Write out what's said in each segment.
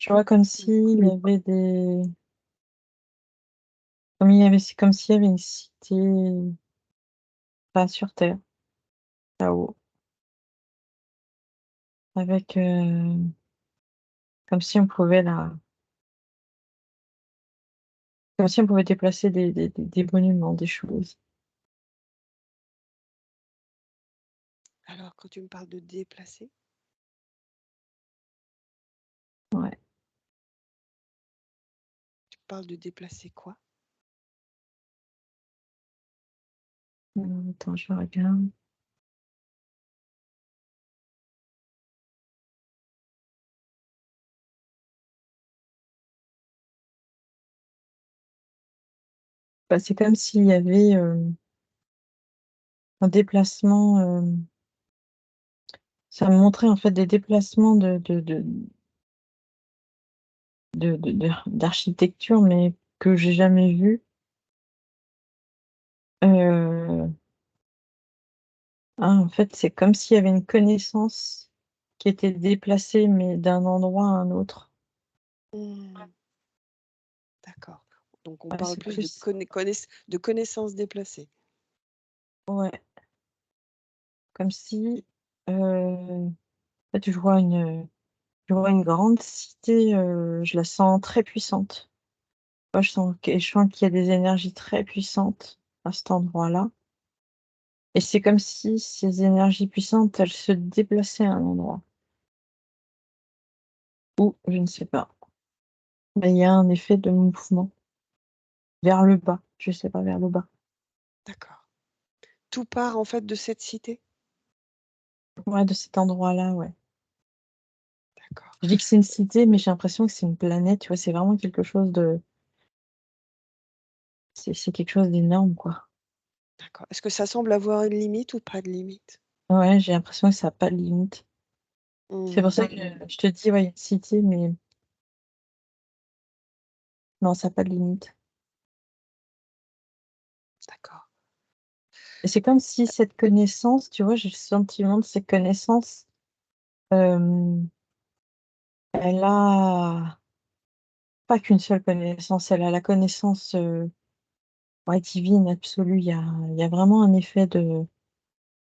Tu vois, comme s'il y avait des. C'est comme s'il y avait une cité, pas sur Terre, là-haut, avec. Comme si on pouvait la. Comme si on pouvait déplacer des monuments, des choses. Alors, quand tu me parles de déplacer, Ouais. tu parles de déplacer quoi? Attends, je regarde. Bah, c'est comme s'il y avait un déplacement. Ça me montrait en fait des déplacements d'architecture, mais que j'ai jamais vu. Euh, en fait, c'est comme s'il y avait une connaissance qui était déplacée, mais d'un endroit à un autre. Hmm, d'accord. Donc, on Ouais, parle c'est plus de, plus. de connaissances déplacées. Ouais, comme si. En fait, je vois une grande cité, je la sens très puissante. Moi, je sens qu'il y a des énergies très puissantes à cet endroit-là. Et c'est comme si ces énergies puissantes, elles se déplaçaient à un endroit. Ou, je ne sais pas. Mais il y a un effet de mouvement vers le bas. Je sais pas, vers le bas. D'accord. Tout part en fait de cette cité? Ouais, de cet endroit-là, ouais. D'accord. Je dis que c'est une cité, mais j'ai l'impression que c'est une planète. Tu vois, c'est vraiment quelque chose de. C'est quelque chose d'énorme, quoi. D'accord. Est-ce que ça semble avoir une limite ou pas de limite? Ouais, j'ai l'impression que ça n'a pas de limite. C'est pour Hmm, ça que je te dis, ouais, il y a une cité, mais non, ça n'a pas de limite. d'accord. Et c'est comme si cette connaissance, tu vois, j'ai le sentiment de cette connaissance, euh, elle a pas qu'une seule connaissance, elle a la connaissance ouais, divine, absolue. Il y a vraiment un effet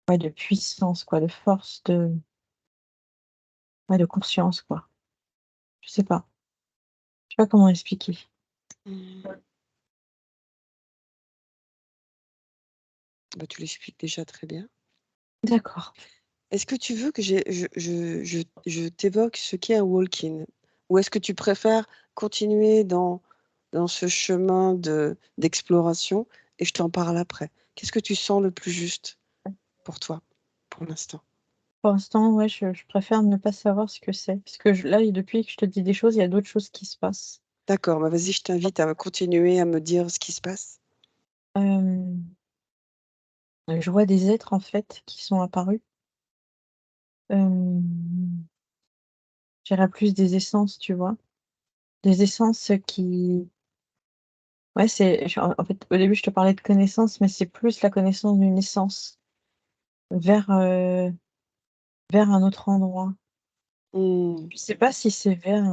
ouais, de puissance, quoi, de force, ouais, de conscience, quoi. Je sais pas. Je sais pas comment expliquer. Hmm. Bah, tu l'expliques déjà très bien. D'accord. Est-ce que tu veux que je t'évoque ce qu'est un walk-in? Ou est-ce que tu préfères continuer dans ce chemin d'exploration et je t'en parle après? Qu'est-ce que tu sens le plus juste pour toi, pour l'instant? Pour l'instant, ouais, je préfère ne pas savoir ce que c'est. Parce que là, depuis que je te dis des choses, il y a d'autres choses qui se passent. D'accord, bah vas-y, je t'invite à continuer à me dire ce qui se passe. Euh, je vois des êtres, en fait, qui sont apparus. Euh, je dirais plus des essences, tu vois. Des essences qui. Ouais, en fait, au début, je te parlais de connaissance, mais c'est plus la connaissance d'une essence vers, vers un autre endroit. Hmm, Je sais pas si c'est vers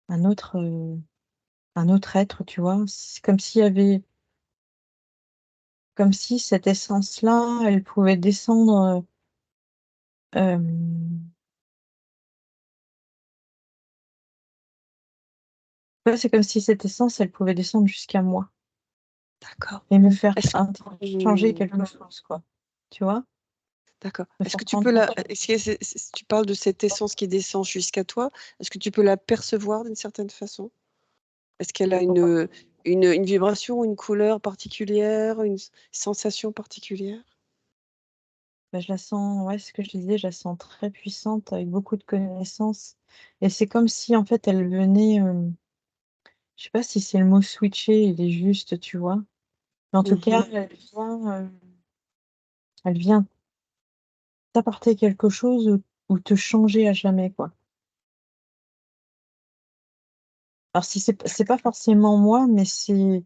un autre, un autre être, tu vois. C'est comme s'il y avait, comme si cette essence-là, elle pouvait descendre. Euh, ouais, c'est comme si cette essence, elle pouvait descendre jusqu'à moi d'accord. et me faire Est-ce changer hmm, quelque chose, quoi. Tu vois? d'accord. Me Est-ce faire que tu prendre peux conscience. tu parles de cette essence qui descend jusqu'à toi, est-ce que tu peux la percevoir d'une certaine façon? Est-ce qu'elle a une vibration, une couleur particulière, une sensation particulière? Ben, je la sens, ouais, c'est ce que je disais, je la sens très puissante, avec beaucoup de connaissances. Et c'est comme si, en fait, elle venait, je sais pas si c'est le mot switcher, il est juste, tu vois. Mais en tout cas, Mmh. elle vient t'apporter quelque chose ou te changer à jamais, quoi. Alors, si c'est pas forcément moi, mais c'est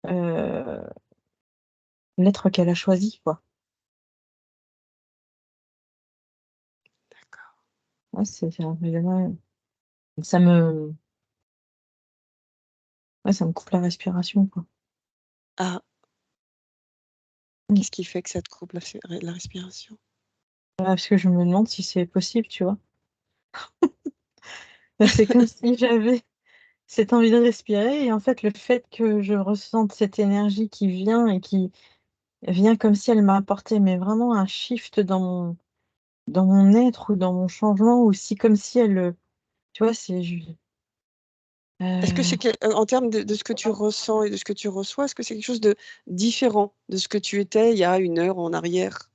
euh, l'être qu'elle a choisi, quoi. D'accord. Ouais, c'est un élément. Ça me ouais, ça me coupe la respiration, quoi. Ah, Mmh. qu'est-ce qui fait que ça te coupe la respiration? Parce que je me demande si c'est possible, tu vois? Bah, c'est comme si j'avais cette envie de respirer et en fait, le fait que je ressente cette énergie qui vient et qui vient comme si elle m'apportait mais vraiment un shift dans mon être ou dans mon changement ou si comme si elle, tu vois, c'est ju Est-ce que c'est heu, en termes de ce que tu ressens et de ce que tu reçois, est-ce que c'est quelque chose de différent de ce que tu étais il y a 1 heure en arrière?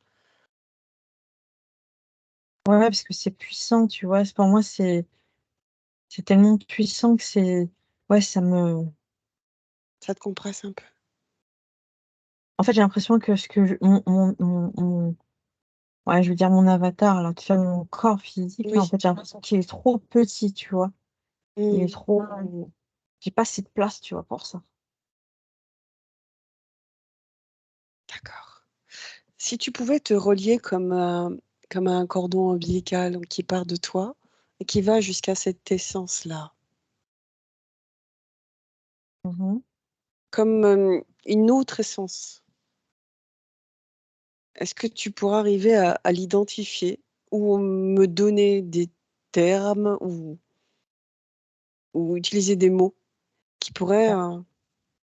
ouais, parce que c'est puissant, tu vois? C'est pour moi, c'est tellement puissant que c'est ouais, ça me Ça te compresse un peu? en fait, j'ai l'impression que ce que je mon ouais, je veux dire mon avatar là, tu vois, mon corps physique là, en Oui. fait, j'ai l'impression qu'il est trop petit, tu vois? Il est Mmh. trop j'ai pas assez de place, tu vois, pour ça. D'accord. Si tu pouvais te relier comme un cordon ombilical qui part de toi et qui va jusqu'à cette essence-là, Mmh mh. comme, une autre essence, est-ce que tu pourrais arriver à l'identifier ou me donner des termes ou utiliser des mots qui pourraient,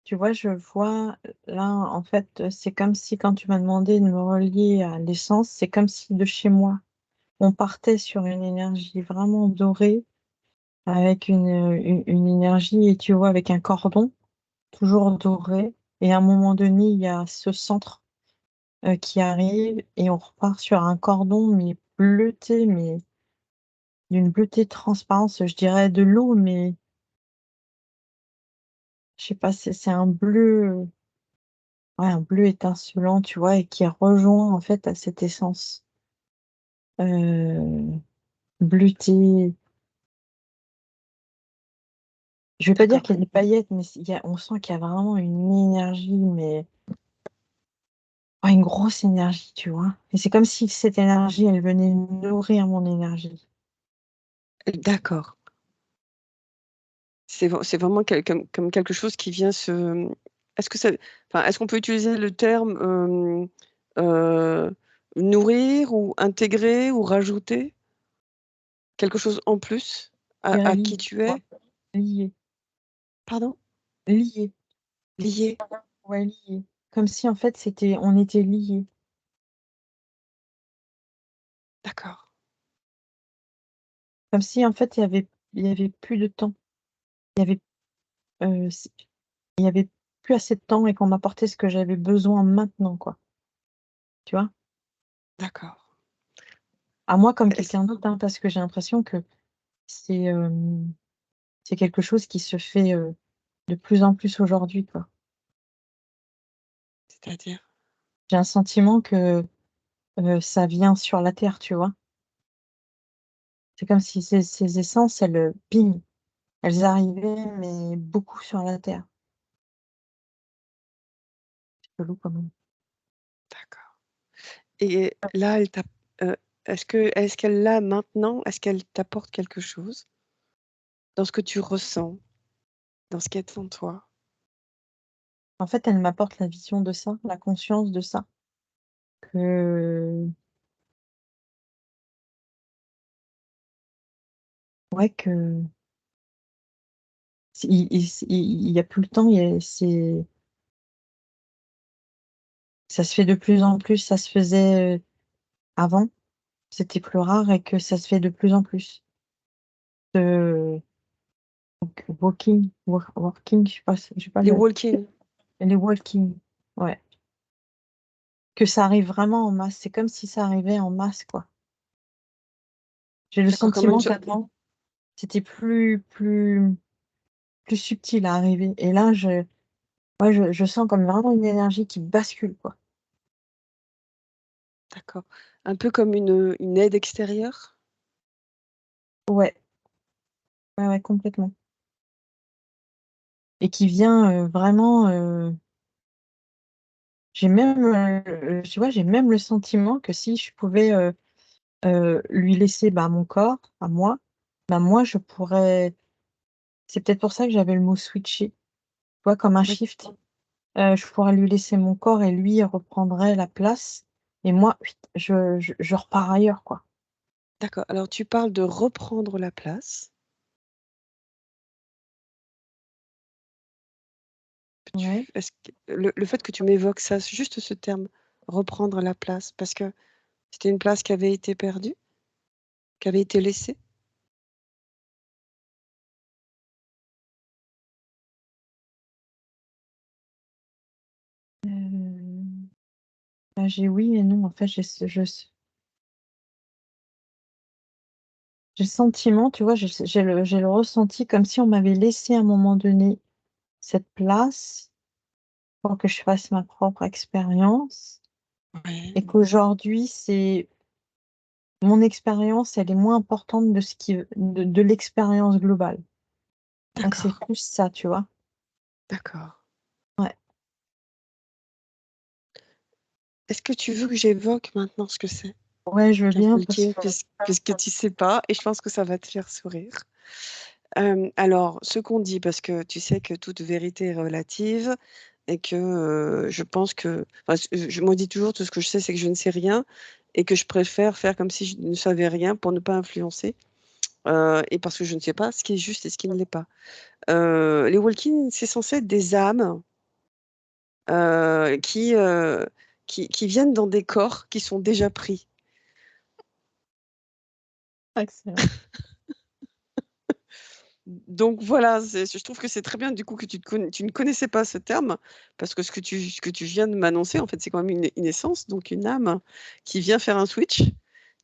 Tu vois, je vois, là, en fait, c'est comme si quand tu m'as demandé de me relier à l'essence, c'est comme si de chez moi, on partait sur une énergie vraiment dorée avec une énergie et tu vois, avec un cordon toujours doré et à un moment donné, il y a ce centre, qui arrive et on repart sur un cordon mais bleuté, mais d'une bleuté transparence, je dirais de l'eau, mais je sais pas, c'est un bleu, ouais, un bleu étincelant, tu vois? Et qui rejoint, en fait, à cette essence, heu, bleutée. Je vais pas dire d'accord, qu'il y a des paillettes, mais il y a on sent qu'il y a vraiment une énergie, mais ouais, une grosse énergie, tu vois? Et c'est comme si cette énergie, elle venait nourrir mon énergie. d'accord. C'est vraiment comme quelque chose qui vient est-ce que ça enfin, est-ce qu'on peut utiliser le terme, nourrir ou intégrer ou rajouter? Quelque chose en plus Je dirais à lié, qui tu quoi, es? lié, Pardon? lié. Lié? Ouais, lié. Comme si, en fait, on était liés. D'accord, Comme si, en fait, il y avait plus de temps. Il y avait, s il y avait plus assez de temps et qu'on m'apportait ce que j'avais besoin maintenant, quoi. Tu vois? d'accord. À moi comme Est-ce quelqu'un d'autre, hein, parce que j'ai l'impression que c'est, c'est quelque chose qui se fait, de plus en plus aujourd'hui, quoi. c'est-à-dire? J'ai un sentiment que, ça vient sur la terre, tu vois? C'est comme si ces essences, elles, ping, elles arrivaient, mais beaucoup sur la terre. C'est chelou quand même. D'accord et là, elle t'a heu, est-ce qu'elle l'a maintenant? Est-ce qu'elle t'apporte quelque chose dans ce que tu ressens, dans ce qui est en toi? En fait, elle m'apporte la vision de ça, la conscience de ça, que ouais, que il y a plus le temps, il y a ça se fait de plus en plus, ça se faisait, avant, c'était plus rare et que ça se fait de plus en plus. De walking, je sais pas Les le walk-in, les walking, ouais. Que ça arrive vraiment en masse, c'est comme si ça arrivait en masse, quoi. J'ai le d'accord, comme une sentiment so qu'avant, c'était plus subtil à arriver et là, ouais, je sens comme vraiment une énergie qui bascule, quoi. d'accord, un peu comme une aide extérieure? Ouais, ouais, ouais, complètement et qui vient, vraiment, j'ai même, tu vois, j'ai même le sentiment que si je pouvais, lui laisser, bah, mon corps à moi Bah, moi, je pourrais c'est peut-être pour ça que j'avais le mot switcher, tu vois, comme un Oui, shift. Je pourrais lui laisser mon corps et lui reprendrait la place et moi, je repars ailleurs, quoi. d'accord. Alors tu parles de reprendre la place. Ouais. Est-ce que le fait que tu m'évoques ça, juste ce terme, reprendre la place, parce que c'était une place qui avait été perdue, qui avait été laissée? Bah, j'ai oui et non. En fait, j'ai le sentiment, tu vois, j'ai le ressenti comme si on m'avait laissé à un moment donné cette place pour que je fasse ma propre expérience Oui, et qu'aujourd'hui, c'est mon expérience, elle est moins importante de l'expérience globale. Donc c'est d'accord, plus ça, tu vois? d'accord. Ouais. Est-ce que tu veux que j'évoque maintenant ce que c'est Ouais, je veux qu'un bien parce walking, que puisque tu sais pas, et je pense que ça va te faire sourire. Alors, ce qu'on dit, parce que tu sais que toute vérité est relative et que je pense que, enfin, je me dis toujours, tout ce que je sais, c'est que je ne sais rien et que je préfère faire comme si je ne savais rien pour ne pas influencer et parce que je ne sais pas ce qui est juste et ce qui ne l'est pas. Les walk-ins, c'est censé être des âmes euh, qui, euh, qui viennent dans des corps qui sont déjà pris. excellent. Donc voilà, je trouve que c'est très bien du coup que tu ne connaissais pas ce terme, parce que ce que tu viens de m'annoncer, en fait, c'est quand même une essence, donc une âme qui vient faire un switch,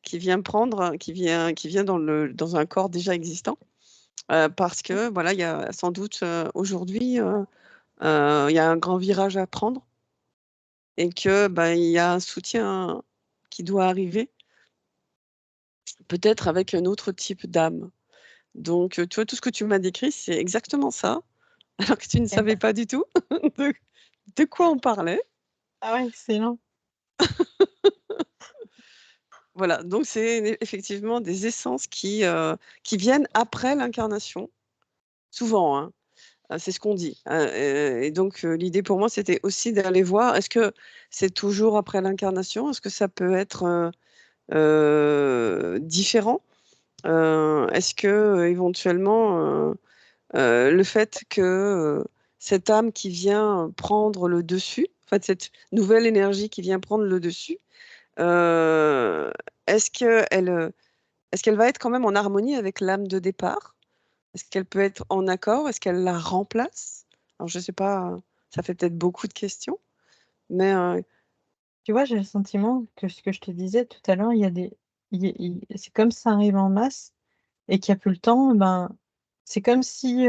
qui vient prendre, qui vient dans un corps déjà existant, parce que voilà, il y a sans doute aujourd'hui, il y a un grand virage à prendre et que il y a un soutien qui doit arriver, peut-être avec un autre type d'âme. Donc, tu vois, tout ce que tu m'as décrit, c'est exactement ça. Alors que tu ne savais pas du tout de de quoi on parlait. Ah ouais, excellent. Voilà, donc c'est effectivement des essences qui viennent après l'incarnation, souvent, hein, c'est ce qu'on dit, et donc l'idée pour moi, c'était aussi d'aller voir, est-ce que c'est toujours après l'incarnation? Est-ce que ça peut être, différent? Est-ce que, éventuellement, le fait que, cette âme qui vient prendre le dessus, en fait, cette nouvelle énergie qui vient prendre le dessus, Heu, est-ce qu'elle, est-ce qu'elle va être quand même en harmonie avec l'âme de départ? Est-ce qu'elle peut être en accord? Est-ce qu'elle la remplace? Alors je sais pas, ça fait peut-être beaucoup de questions, mais Tu vois, j'ai le sentiment que ce que je te disais tout à l'heure, il y a des c'est comme ça arrive en masse et qu'il y a plus le temps, ben, c'est comme si, tu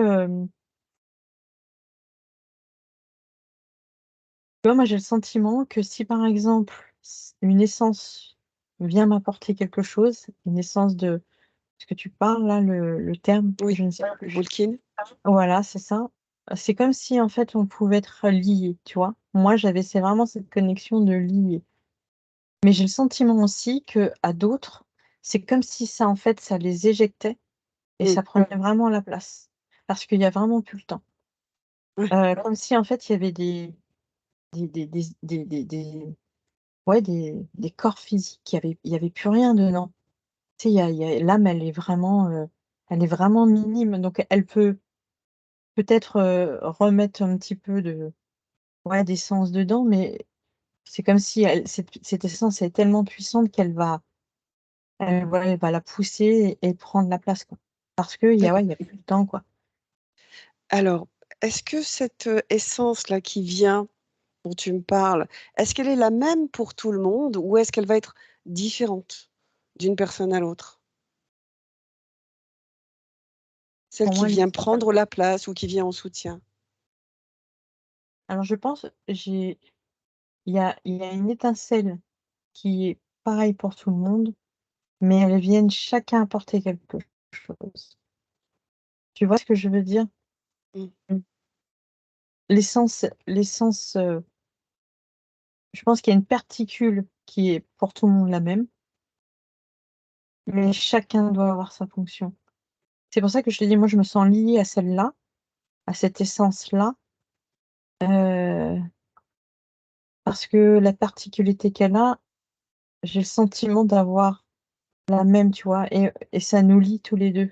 vois, moi, j'ai le sentiment que si, par exemple, une essence vient m'apporter quelque chose, une essence de ce que tu parles là, le terme, oui, je ne sais plus. Walking, Voilà, c'est ça. C'est comme si, en fait, on pouvait être liés, tu vois? Moi, c'est vraiment cette connexion de liés. Mais j'ai le sentiment aussi que à d'autres, c'est comme si ça, en fait, ça les éjectait et mmh, ça prenait vraiment la place. Parce qu'il y a vraiment plus le temps. ouais, Comme si, en fait, il y avait ouais, des corps physiques, il y avait plus rien dedans. Tu sais, il y a l'âme, elle est vraiment minime, donc elle peut peut-être, remettre un petit peu de ouais, d'essence dedans, mais c'est comme si cette essence est tellement puissante elle va la pousser et prendre la place, quoi. Parce qu'il y a d'accord. ouais, il y a plus le temps, quoi. Alors, est-ce que cette, essence-là qui vient, dont tu me parles, est-ce qu'elle est la même pour tout le monde ou est-ce qu'elle va être différente d'une personne à l'autre? Celle Pour qui moi, les vient prendre la place ou qui vient en soutien? alors je pense, il y a une étincelle qui est pareille pour tout le monde, mais elles viennent chacun apporter quelque chose. Tu vois ce que je veux dire? Mmh. Mmh. L'essence, je pense qu'il y a une particule qui est pour tout le monde la même, mais chacun doit avoir sa fonction. C'est pour ça que je te dis, moi, je me sens liée à celle-là, à cette essence-là, parce que la particularité qu'elle a, j'ai le sentiment d'avoir la même, tu vois, et ça nous lie tous les deux.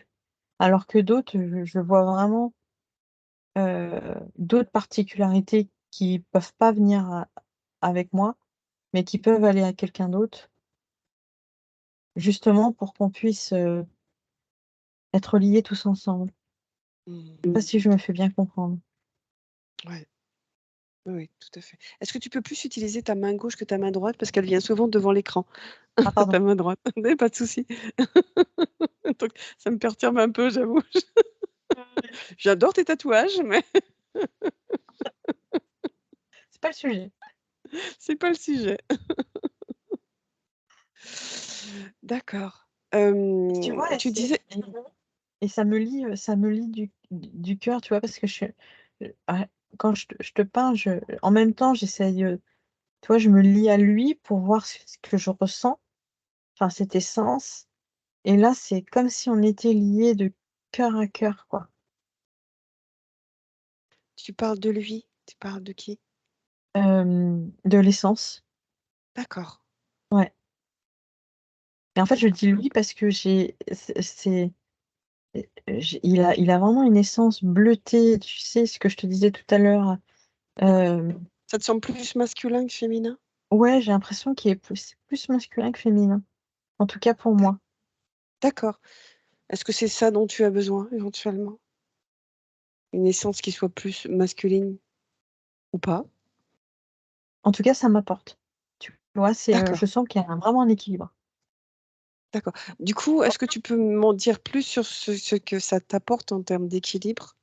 Alors que d'autres, je vois vraiment d'autres particularités qui peuvent pas venir avec moi, mais qui peuvent aller à quelqu'un d'autre, justement pour qu'on puisse être liés tous ensemble. Je sais pas Mmh. si je me fais bien comprendre. Ouais. Oui, oui, tout à fait. Est-ce que tu peux plus utiliser ta main gauche que ta main droite? Parce qu'elle vient souvent devant l'écran, Ah, pardon. ta main droite. Mais pas de souci. Donc ça me perturbe un peu, j'avoue. J'adore tes tatouages, mais C'est pas le sujet. c'est pas le sujet. D'accord. Tu vois, Tu disais et ça me lie du cœur, tu vois? Parce que ah, quand je te parle, en même temps, j'essaye, tu vois, je me lie à lui pour voir ce que je ressens, enfin, cette essence, et là, c'est comme si on était liés de cœur à cœur, quoi. tu parles de lui? Tu parles de qui? De l'essence, D'accord, ouais, et en fait, je d'accord. dis lui parce que il a vraiment une essence bleutée, tu sais, ce que je te disais tout à l'heure, D'accord. hem Ça te semble plus masculin que féminin? Ouais, j'ai l'impression qu'il est plus masculin que féminin, en tout cas pour D'ac moi. d'accord. Est-ce que c'est ça dont tu as besoin éventuellement? Une essence qui soit plus masculine ou pas? En tout cas, ça m'apporte. Tu vois, je D'accord, sens qu'il y a vraiment un équilibre. d'accord. Du coup, est-ce que tu peux m'en dire plus sur ce que ça t'apporte en termes d'équilibre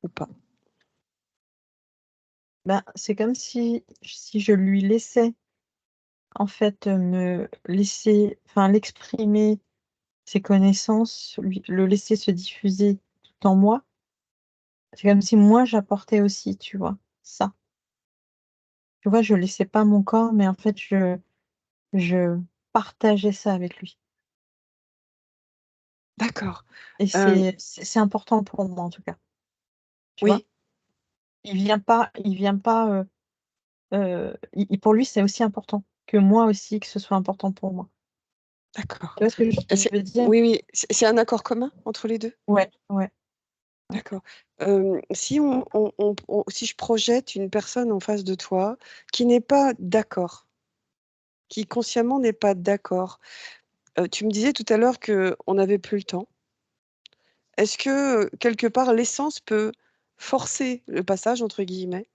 ou pas? Ben, c'est comme si je lui laissais, en fait, me laisser enfin, l'exprimer, ses connaissances, le laisser se diffuser tout en moi. C'est comme si moi, j'apportais aussi, tu vois? Ça. Tu vois, je laissais pas mon corps, mais en fait, je partageais ça avec lui, D'accord. et Hem, c'est important pour moi, en tout cas, tu vois? oui, Il vient pas, il pour lui, c'est aussi important que moi aussi, que ce soit important pour moi. d'accord. Tu vois ce que je C'est veux dire? oui, oui, c'est un accord commun entre les 2. Ouais, ouais, ouais. D'accord. Si si je projette une personne en face de toi qui n'est pas d'accord, qui consciemment n'est pas d'accord, tu me disais tout à l'heure qu'on n'avait plus le temps. Est-ce que, quelque part, l'essence peut «forcer le passage» entre guillemets?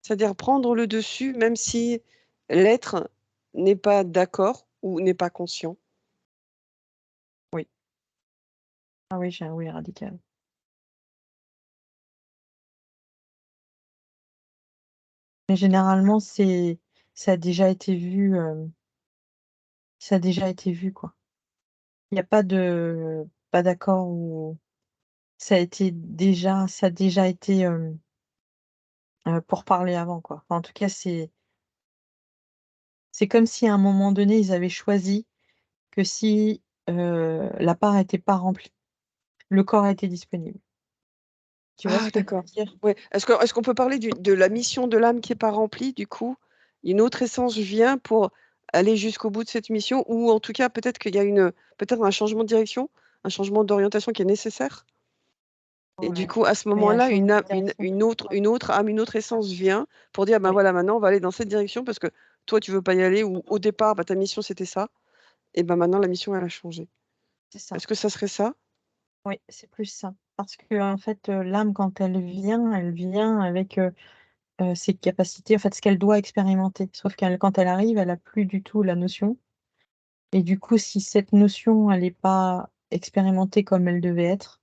C'est-à-dire prendre le dessus même si l'être n'est pas d'accord ou n'est pas conscient? Oui. Ah oui, j'ai un oui radical. Mais généralement, ça a déjà été vu, ça a déjà été vu, quoi. Il y a pas d'accord où ça a déjà été, pourparlers avant, quoi. Enfin, en tout cas, c'est comme si à un moment donné, ils avaient choisi que si, la part était pas remplie, le corps était disponible. Tu vois Ah ce que je veux d'accord. dire? Ouais. Est-ce qu'on peut parler de la mission de l'âme qui est pas remplie du coup? Une autre essence vient pour aller jusqu'au bout de cette mission ou en tout cas peut-être qu'il y a peut-être un changement de direction, un changement d'orientation qui est nécessaire? Et du Ouais, coup à ce mais un moment-là, changement de direction. une autre âme, une autre essence vient pour dire: «Ben Oui, voilà maintenant on va aller dans cette direction parce que toi tu veux pas y aller» ou au départ, bah, ta mission c'était ça et ben maintenant la mission elle a changé. c'est ça. Est-ce que ça serait ça? Oui, c'est plus ça. Parce qu'en fait, l'âme quand elle vient avec, ses capacités, en fait, ce qu'elle doit expérimenter. Sauf quand elle arrive, elle a plus du tout la notion, et du coup, si cette notion, elle est pas expérimentée comme elle devait être,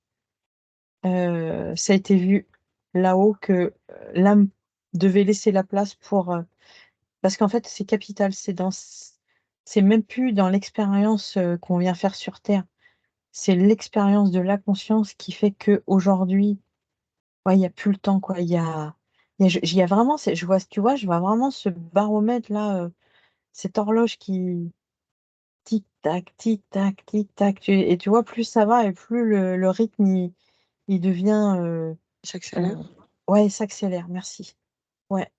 ça a été vu là-haut que, l'âme devait laisser la place pour, parce qu'en fait, c'est capital, c'est même plus dans l'expérience, qu'on vient faire sur terre. C'est l'expérience de la conscience qui fait qu'aujourd'hui, ouais, il y a plus le temps, quoi. Il y a vraiment je vois, tu vois, je vois vraiment ce baromètre-là, cette horloge tic-tac, tic-tac, tic-tac. Et tu vois, plus ça va et plus le rythme, il devient... J'accélère? ouais, il s'accélère, merci. Ouais,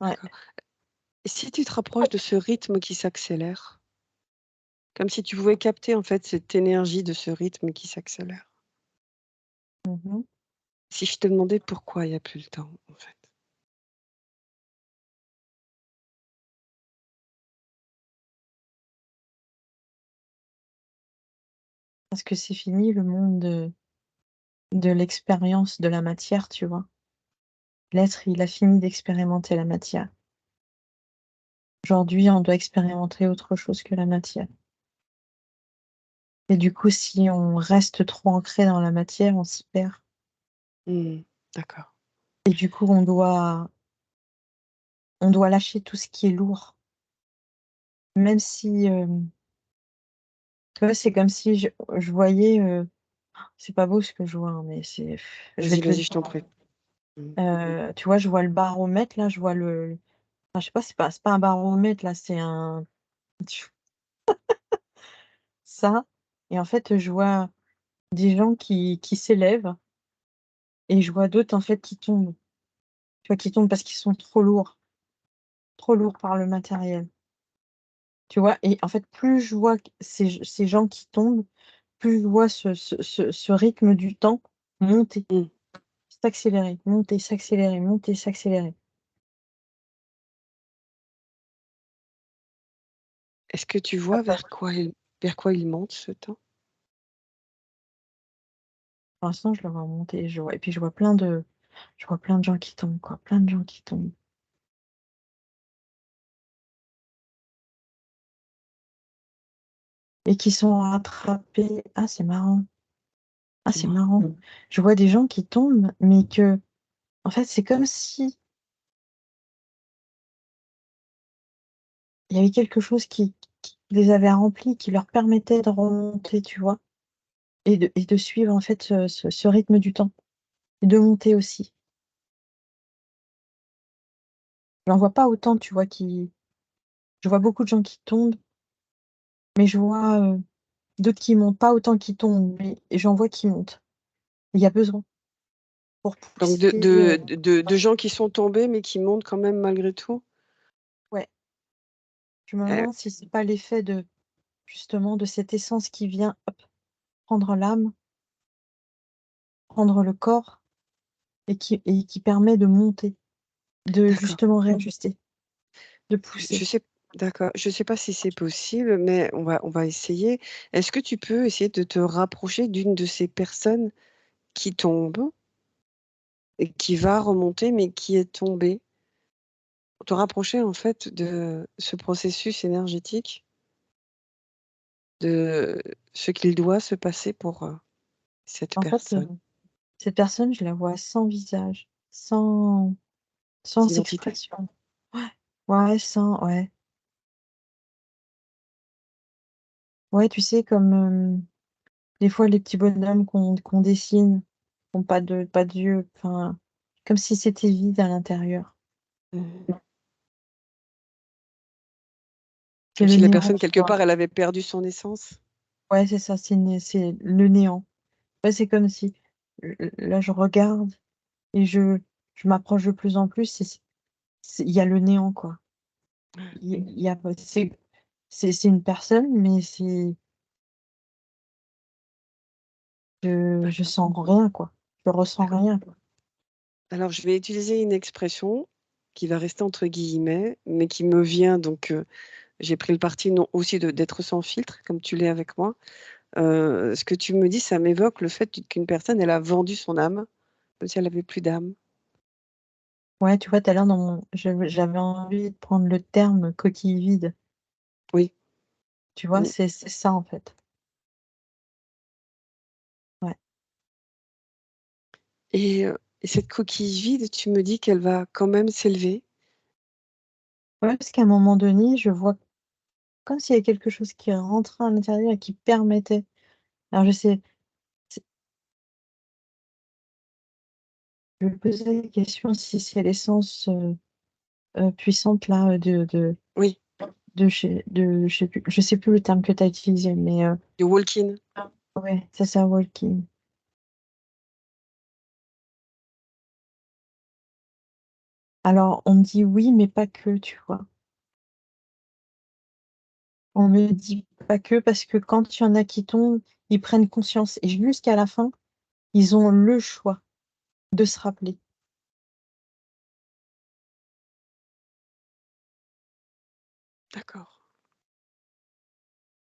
ouais. D'accord. Et si tu te rapproches de ce rythme qui s'accélère, comme si tu pouvais capter en fait cette énergie de ce rythme qui s'accélère. Mhm. Si je te demandais pourquoi il n'y a plus le temps, en fait. Parce que c'est fini le monde de l'expérience de la matière, tu vois. L'être, il a fini d'expérimenter la matière. Aujourd'hui, on doit expérimenter autre chose que la matière. Et du coup, si on reste trop ancré dans la matière, on s'y perd. D'accord. Et du coup, on doit lâcher tout ce qui est lourd. Même si, tu vois, c'est comme si je voyais, c'est pas beau ce que je vois, hein, mais je vais Vas-y, te le vas-y, dire. je t'en prie. Mmh. Tu vois, je vois le baromètre, là, je vois enfin, je sais pas, c'est pas un baromètre, là, c'est ça. Et en fait, je vois des gens qui s'élèvent et je vois d'autres, en fait, qui tombent. Tu vois, qui tombent parce qu'ils sont trop lourds par le matériel. Tu vois? Et en fait, plus je vois ces gens qui tombent, plus je vois ce rythme du temps monter, Mmh. s'accélérer, monter, s'accélérer, monter, s'accélérer. Est-ce que tu vois vers quoi il monte ce temps? Pour l'instant, je le vois monter, et puis je vois plein de gens qui tombent, quoi, plein de gens qui tombent. Et qui sont rattrapés. Ah, c'est marrant. Ah, c'est Dis-moi. marrant. Je vois des gens qui tombent, mais en fait, c'est comme si il y avait quelque chose qui les avait remplis, qui leur permettait de remonter, tu vois, et de suivre, en fait, ce rythme du temps, et de monter aussi. J'en vois pas autant, tu vois, je vois beaucoup de gens qui tombent, mais je vois d'autres qui montent, pas autant qui tombent, mais j'en vois qui montent. Il y a besoin pour Donc pousser. de gens qui sont tombés, mais qui montent quand même malgré tout? Ouais, je me Heu, demande si c'est pas l'effet justement, de cette essence qui vient, hop, prendre l'âme, prendre le corps, et qui permet de monter, de d'accord. justement réajuster, de Je pousser. sais d'accord. Je sais pas si c'est possible, mais on va essayer. Est-ce que tu peux essayer de te rapprocher d'une de ces personnes qui tombent et qui va remonter, mais qui est tombée? Te rapprocher en fait de ce processus énergétique, de ce qu'il doit se passer pour, cette En fait, personne. cette personne, je la vois sans visage, sans Identité. expression. Ouais, ouais, ouais. Ouais, tu sais, comme, des fois les petits bonhommes qu'on dessine, qui ont pas d'yeux, enfin, comme si c'était vide à l'intérieur. Mmh. C'est Comme le si la néant, personne tu quelque vois? part, elle avait perdu son essence? Ouais, c'est ça, c'est le néant. Ouais, c'est comme si, là, je regarde et je m'approche de plus en plus, il y a le néant, quoi. Il y a pas c'est une personne, mais je D'accord. sens rien, quoi. Je ressens D'accord. rien, quoi. Alors je vais utiliser une expression qui va rester entre guillemets, mais qui me vient donc, j'ai pris le parti non aussi d'être sans filtre comme tu l'es avec moi. Ce que tu me dis, ça m'évoque le fait qu'une personne, elle a vendu son âme, comme si elle avait plus d'âme. Ouais, tu vois, tout à l'heure j'avais envie de prendre le terme coquille vide. Oui. Tu vois? Mmh. C'est ça, en fait. Ouais. Et cette coquille vide, tu me dis qu'elle va quand même s'élever? Ouais, parce qu'à un moment donné, je vois comme s'il y avait quelque chose qui rentrait à l'intérieur et qui permettait, alors je sais, c'est je me posais la question si c'est l'essence, puissante là, de Oui. je sais plus le terme que tu as utilisé, mais De walk-in. ouais, c'est ça, walking. Alors, on me dit oui, mais pas que, tu vois. On me dit pas que parce que quand il y en a qui tombent, ils prennent conscience. Et jusqu'à la fin, ils ont le choix de se rappeler. D'accord.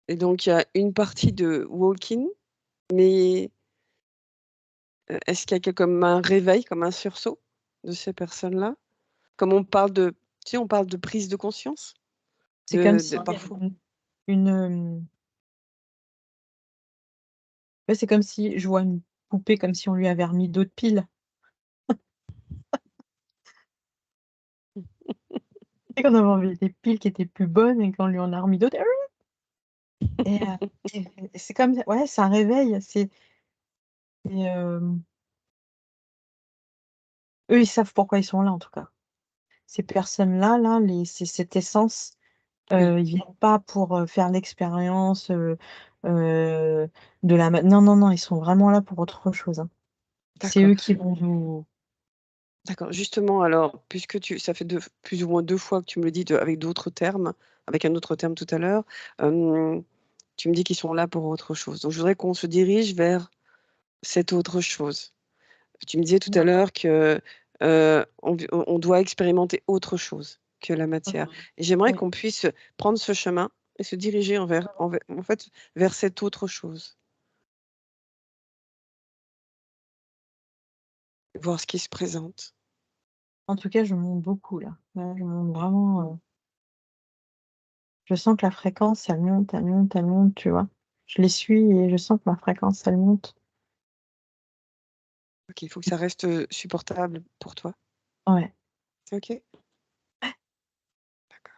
Et donc il y a une partie de walk-in, mais est-ce qu'il y a comme un réveil, comme un sursaut de ces personnes-là? Comme on parle de, tu sais, on parle de prise de conscience, C'est comme de si parfois. une, ouais, c'est comme si je vois une poupée comme si on lui avait remis d'autres piles. Et qu'on avait envie des piles qui étaient plus bonnes et qu'on lui en a remis d'autres. Et, euh, et c'est comme, ouais, c'est un réveil. Et, eux, ils savent pourquoi ils sont là, en tout cas. Ces personnes-là, là, c'est cette essence. Oui, Ils viennent pas pour faire l'expérience euh, de la. Non, non, non, ils sont vraiment là pour autre chose, hein. C'est d'accord. eux qui vont nous. D'accord. Justement, alors, puisque ça fait plus ou moins 2 fois que tu me le dis avec d'autres termes, avec un autre terme tout à l'heure, tu me dis qu'ils sont là pour autre chose. Donc, je voudrais qu'on se dirige vers cette autre chose. Tu me disais tout à l'heure que on doit expérimenter autre chose que la matière. Et j'aimerais Oui. qu'on puisse prendre ce chemin et se diriger en fait, vers cette autre chose, voir ce qui se présente. En tout cas, je monte beaucoup là. Là, je monte vraiment. Je sens que la fréquence, elle monte, elle monte, elle monte, tu vois. Je les suis et je sens que ma fréquence, elle monte. Ok, il faut que ça reste supportable pour toi. Ouais. C'est ok? D'accord.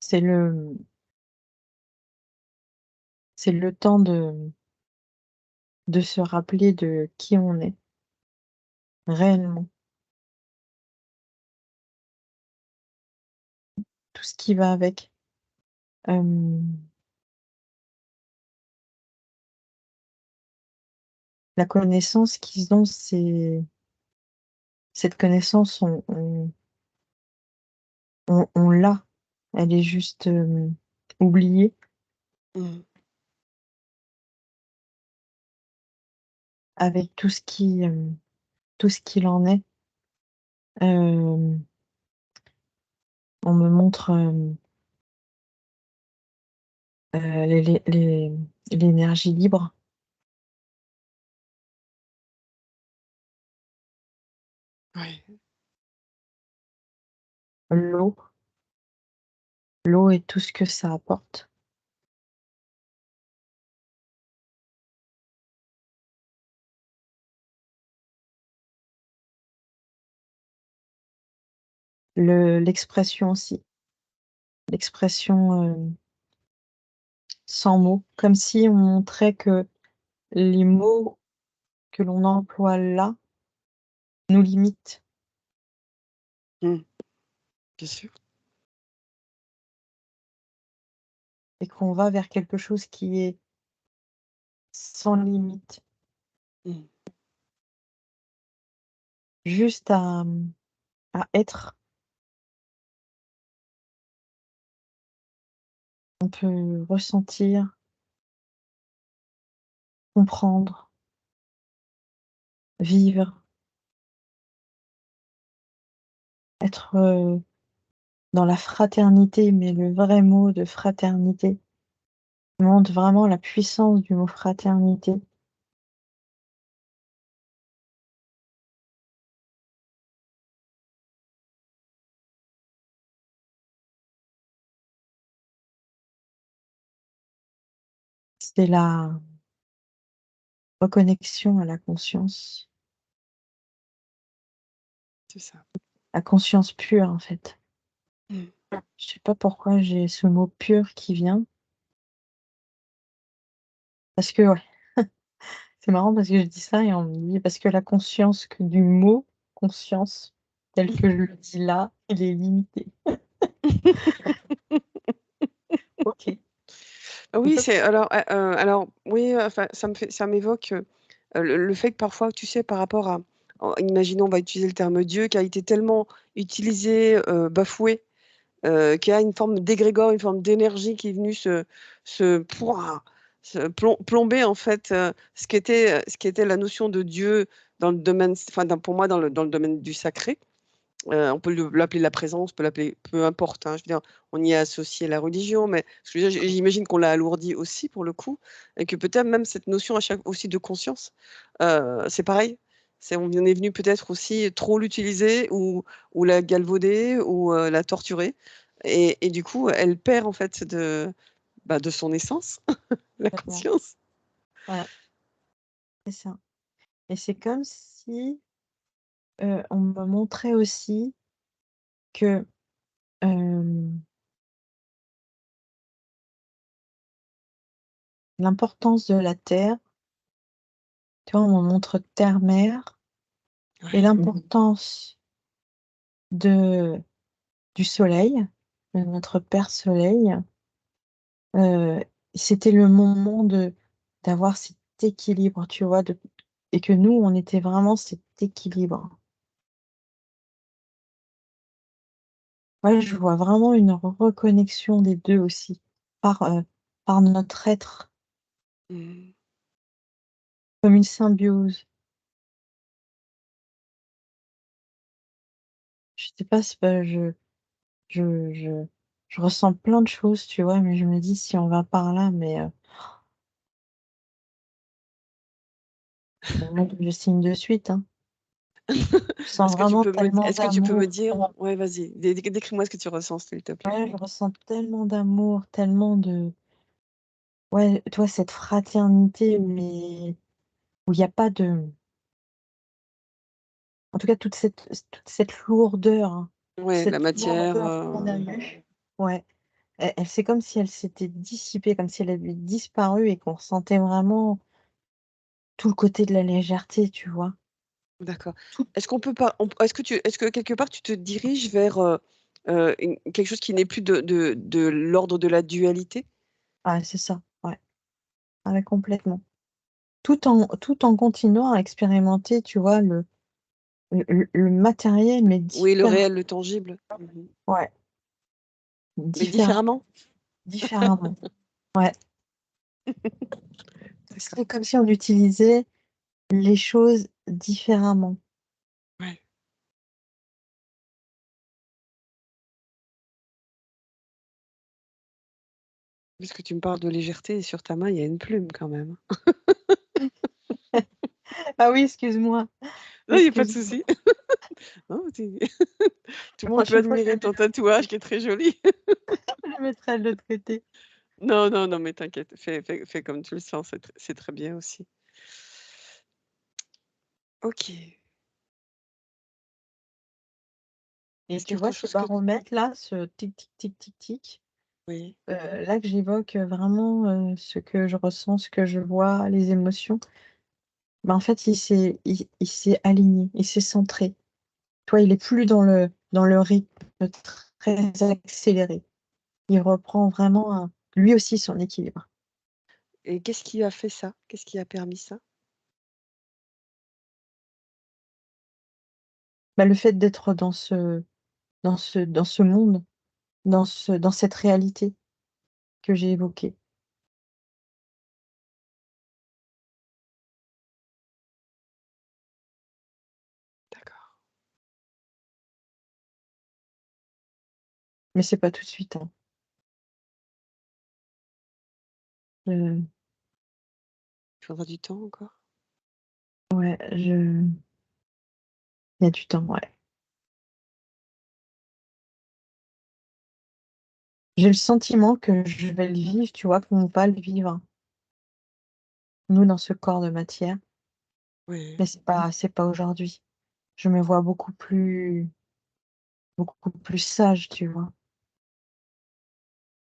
C'est le, c'est le temps de se rappeler de qui on est réellement. Tout ce qui va avec. Euh, la connaissance qu'ils ont, c'est cette connaissance, on l'a. Elle est juste oubliée Mhm. avec tout ce qu'il en est. Euh, on me montre l'énergie libre, Ouais. l'eau, l'eau et tout ce que ça apporte. L'expression aussi, l'expression sans mots, comme si on montrait que les mots que l'on emploie là nous limitent Mhm. Bien sûr. et qu'on va vers quelque chose qui est sans limite, Mhm. juste à être. On peut ressentir, comprendre, vivre, être dans la fraternité, mais le vrai mot de fraternité montre vraiment la puissance du mot fraternité. C'est la reconnexion à la conscience. C'est ça. La conscience pure, en fait. Mmh. Je sais pas pourquoi j'ai ce mot pur qui vient. Parce que, ouais, c'est marrant parce que je dis ça et on me dit parce que la conscience que du mot conscience, tel que je le dis là, il est limité. OK. Oui, c'est alors oui, enfin, ça m'évoque, le fait que parfois, tu sais, par rapport à imaginons, on va utiliser le terme Dieu, qui a été tellement utilisé, bafoué, qui a une forme d'égrégore, une forme d'énergie qui est venue se pouah, se plomber en fait, ce qui était la notion de Dieu dans le domaine enfin pour moi dans le domaine du sacré. On peut l'appeler la présence, on peut l'appeler peu importe, hein, je veux dire, on y a associé la religion, mais ce que je veux dire, j'imagine qu'on l'a alourdi aussi pour le coup et que peut-être même cette notion à chaque aussi de conscience, c'est pareil. On en est venu peut-être aussi trop l'utiliser ou la galvauder ou, la torturer et du coup, elle perd en fait de son essence, la Complètement. conscience. Ouais, c'est ça et c'est comme si, on me montrait aussi que, hem, l'importance de la terre, tu vois, on me montre terre-mère et Ouais, l'importance de du soleil, de notre père soleil, heu, c'était le moment d'avoir cet équilibre, tu vois? Et que nous, on était vraiment cet équilibre. Ouais, je vois vraiment une reconnexion des 2 aussi, par notre être, mmh. comme une symbiose. Je sais pas, c'est pas je je je ressens plein de choses, tu vois? Mais je me dis: «Si on va par là, mais là, je signe de suite, hein». Je sens vraiment tellement Est-ce que tu peux me d'amour. dire ouais, vas-y, décris-moi ce que tu ressens, s'il te plaît. Ouais, je ressens tellement d'amour, tellement de ouais, tu vois, cette fraternité, mais où il y a pas de en tout cas, toute cette lourdeur, hein, Ouais, la cette matière, lourdeur qu'on a eue, ouais, c'est comme si elle s'était dissipée, comme si elle avait disparu et qu'on ressentait vraiment tout le côté de la légèreté, tu vois? d'accord. Tout Est-ce qu'on peut pas est-ce que quelque part tu te diriges vers, une quelque chose qui n'est plus de l'ordre de la dualité? ah, c'est ça, ouais. Ah ouais, complètement. Tout en continuant à expérimenter, tu vois, le matériel, mais Oui, le réel, le tangible. Mmh. ouais, Mais différemment, différemment? différemment. Ouais, D'accord. c'est comme si on utilisait les choses différemment. Ouais. Puisque tu me parles de légèreté et sur ta main, il y a une plume quand même. Ah oui, excuse-moi, Non, il y a pas de excuse-moi. souci. Non, tu tout le La monde peut prochaine fois, admirer ton tatouage qui est très joli. je le mettrai de l'autre côté. Non, non, non, mais t'inquiète, fais comme tu le sens, c'est très bien aussi. OK. Et Est-ce qu'il y tu a vois autre ce chose que baromètre-là, ce tic tic tic tic tic, oui, là que j'évoque, vraiment, ce que je ressens, ce que je vois, les émotions, bah, en fait, il s'est aligné, il s'est centré. Toi, il est plus dans le rythme très accéléré. Il reprend vraiment lui aussi son équilibre. et qu'est-ce qui a fait ça? Qu'est-ce qui a permis ça? Bah, le fait d'être dans ce monde, dans cette réalité que j'ai évoquée. D'accord. Mais c'est pas tout de suite, hein. Je Il faudra du temps encore? ouais, il y a du temps, ouais. J'ai le sentiment que je vais le vivre, tu vois? Qu'on va le vivre, nous, dans ce corps de matière, Oui. mais c'est pas aujourd'hui. je me vois beaucoup plus sage, tu vois?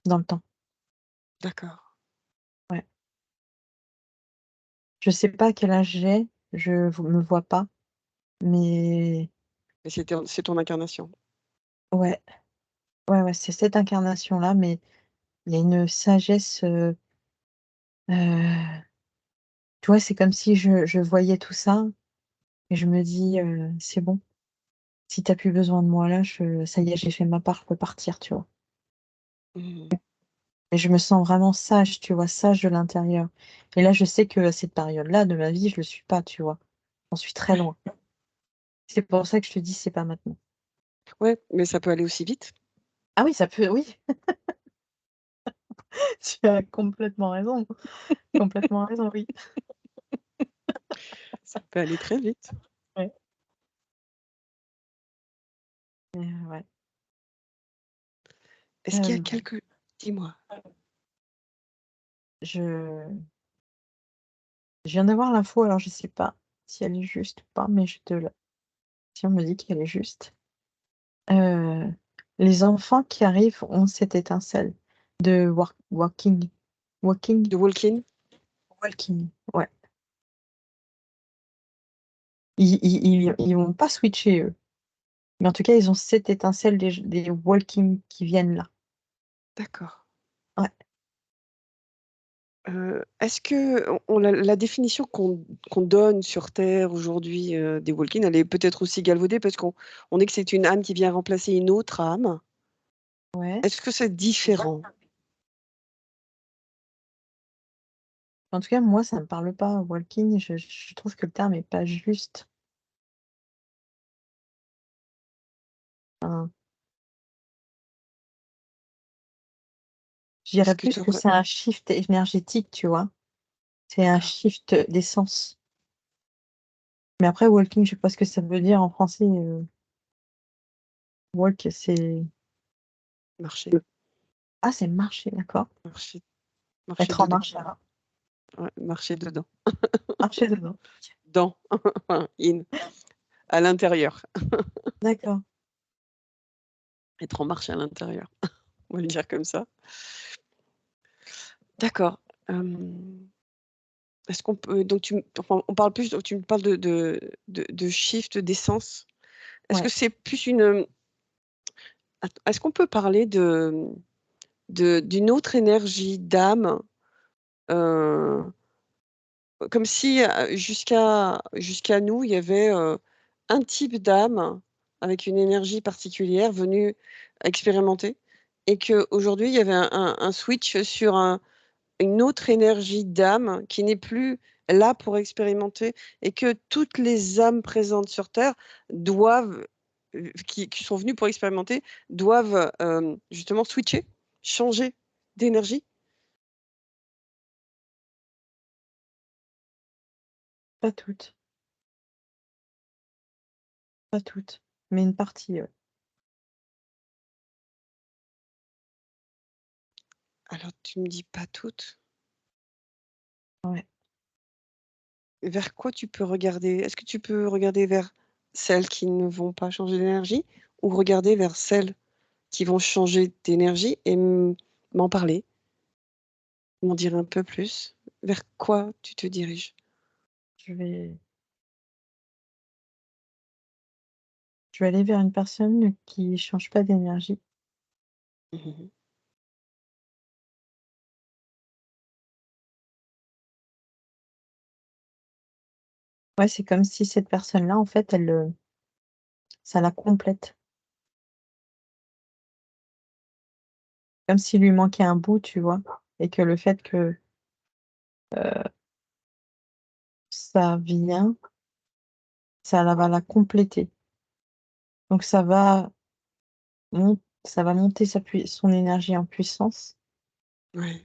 Dans le temps. D'accord. Ouais. Je sais pas quel âge j'ai, je me vois pas, mais Et c'est ton incarnation. ouais, ouais, c'est cette incarnation-là, mais il y a une sagesse, heu, tu vois? C'est comme si je voyais tout ça et je me dis: «C'est bon, si tu as plus besoin de moi là, ça y est, j'ai fait ma part, je peux partir», tu vois? Mmh. Et je me sens vraiment sage, tu vois? Sage de l'intérieur. Et là, je sais que à cette période-là de ma vie, je le suis pas, tu vois? J'en suis très Ouais. loin. C'est pour ça que je te dis: «C'est pas maintenant». Ouais, mais ça peut aller aussi vite. Ah oui, ça peut, oui, tu as complètement raison, oui. Ça peut aller très vite. Ouais, ouais. Est-ce qu'il y a Hem, quelque dis-moi. je je viens d'avoir l'info, alors je sais pas si elle est juste ou pas, mais je te la si on me dit qu'elle est juste. Heu, les enfants qui arrivent ont cette étincelle de walking De walk-in? walking, ouais. Ils vont pas switcher eux, mais en tout cas, ils ont cette étincelle des walking qui viennent là. D'accord. Ouais, Est-ce que on la définition qu'on donne sur terre aujourd'hui, des walk-in, elle est peut-être aussi galvaudée parce qu'on dit que c'est une âme qui vient remplacer une autre âme. ouais. Est-ce que c'est différent? En tout cas, moi, ça me parle pas walking, je trouve que le terme est pas juste. Enfin, je dirais Est-ce que plus tu que aurais c'est un shift énergétique, tu vois? C'est un d'accord, shift d'essence. Mais après walking, je sais pas ce que ça veut dire en français, walk, c'est marcher, ah, c'est marcher, d'accord. marcher marcher Être en dedans. marche, alors. Ouais, marcher dedans. Marcher dedans. Dans, in, à l'intérieur. D'accord. Être en marche à l'intérieur, on va le dire comme ça. D'accord. Est-ce qu'on peut donc enfin, on parle plus donc tu me parles de shift d'essence. Est-ce que Ouais. c'est plus une, est-ce qu'on peut parler d'une autre énergie d'âme, heu, comme si, jusqu'à nous, il y avait, un type d'âme avec une énergie particulière venue expérimenter et qu'aujourd'hui, il y avait un switch sur une autre énergie d'âme qui n'est plus là pour expérimenter et que toutes les âmes présentes sur terre doivent, qui sont venues pour expérimenter, doivent, justement switcher, changer d'énergie? Pas toutes, pas toutes, mais une partie, ouais. Alors tu me dis pas toutes. Ouais. Vers quoi tu peux regarder? Est-ce que tu peux regarder vers celles qui ne vont pas changer d'énergie ou regarder vers celles qui vont changer d'énergie et m'en parler? M'en dire un peu plus? Vers quoi tu te diriges? Je vais je vais aller vers une personne qui change pas d'énergie. Mmh mh. Ouais, c'est comme si cette personne-là, en fait, ça la complète. Comme s'il lui manquait un bout, tu vois? Et que le fait que, ça vient, va la compléter. Donc ça va monter son énergie en puissance. Ouais,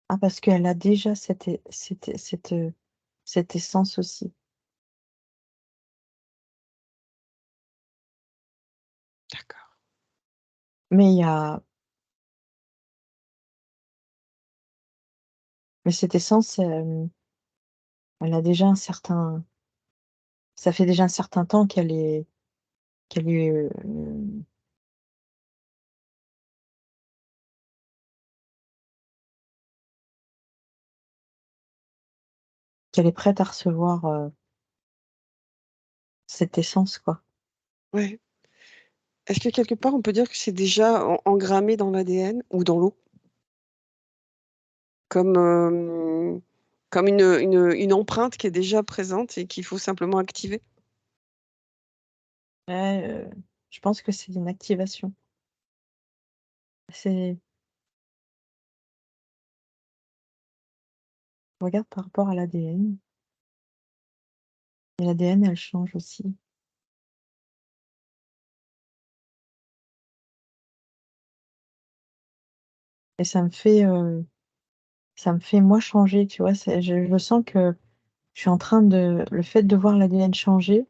Ah, parce qu'elle a déjà cette essence aussi. d'accord. Mais il y a mais cette essence, elle a déjà un certain ça fait déjà un certain temps qu'elle est, qu'elle est prête à recevoir, cette essence, quoi. Ouais. Est-ce que quelque part, on peut dire que c'est déjà engrammé dans l'ADN ou dans l'eau? Comme, comme une empreinte qui est déjà présente et qu'il faut simplement activer? Ouais, je pense que c'est une activation. C'est Regarde par rapport à l'ADN, et l'ADN, elle change aussi. Et ça me fait moi changer, tu vois? Je sens que je suis en train de le fait de voir l'ADN changer,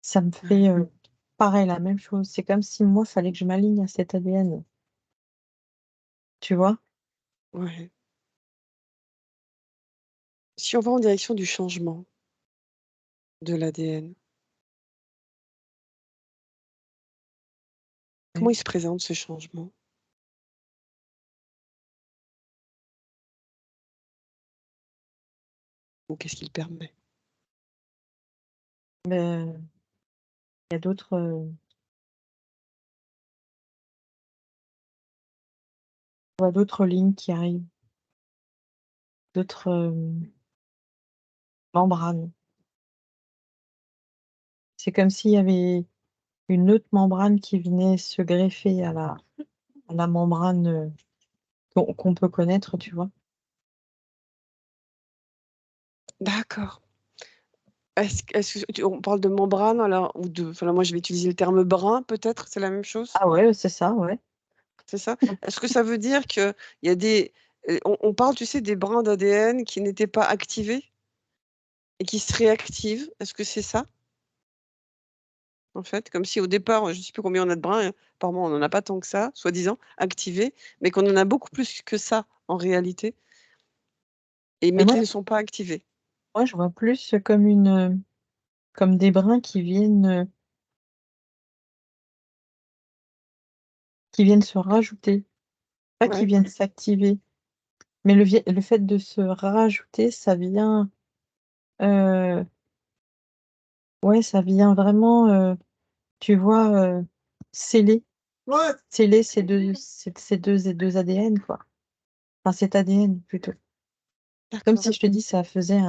ça me fait, Ouais, pareil, la même chose. C'est comme si moi, fallait que je m'aligne à cet ADN, tu vois? ouais. Si on va en direction du changement de l'ADN, Ouais. comment il se présente ce changement? Ou qu'est-ce qu'il permet? Il y a d'autres, je vois d'autres lignes qui arrivent, d'autres, membranes. C'est comme s'il y avait une autre membrane qui venait se greffer à la membrane, qu'on peut connaître, tu vois? D'accord. Est-ce que on parle de membrane alors ou de enfin, là, moi, je vais utiliser le terme brin peut-être, c'est la même chose? Ah ouais, c'est ça, ouais. C'est ça? Est-ce que ça veut dire qu'il y a des on parle, tu sais, des brins d'ADN qui n'étaient pas activés et qui se réactivent? Est-ce que c'est ça, en fait? Comme si au départ, je ne sais plus combien on a de brins, apparemment on n'en a pas tant que ça, soi-disant, activés, mais qu'on en a beaucoup plus que ça en réalité Mais mais qui ne sont pas activés. moi, je vois plus comme comme des brins qui viennent se rajouter, pas qui Ouais, viennent s'activer. Mais le fait de se rajouter, ça vient, heu, ouais, ça vient vraiment, tu vois, sceller sceller ces deux ADN, quoi. Enfin, cet ADN plutôt. Comme d'accord, si je te dis ça faisait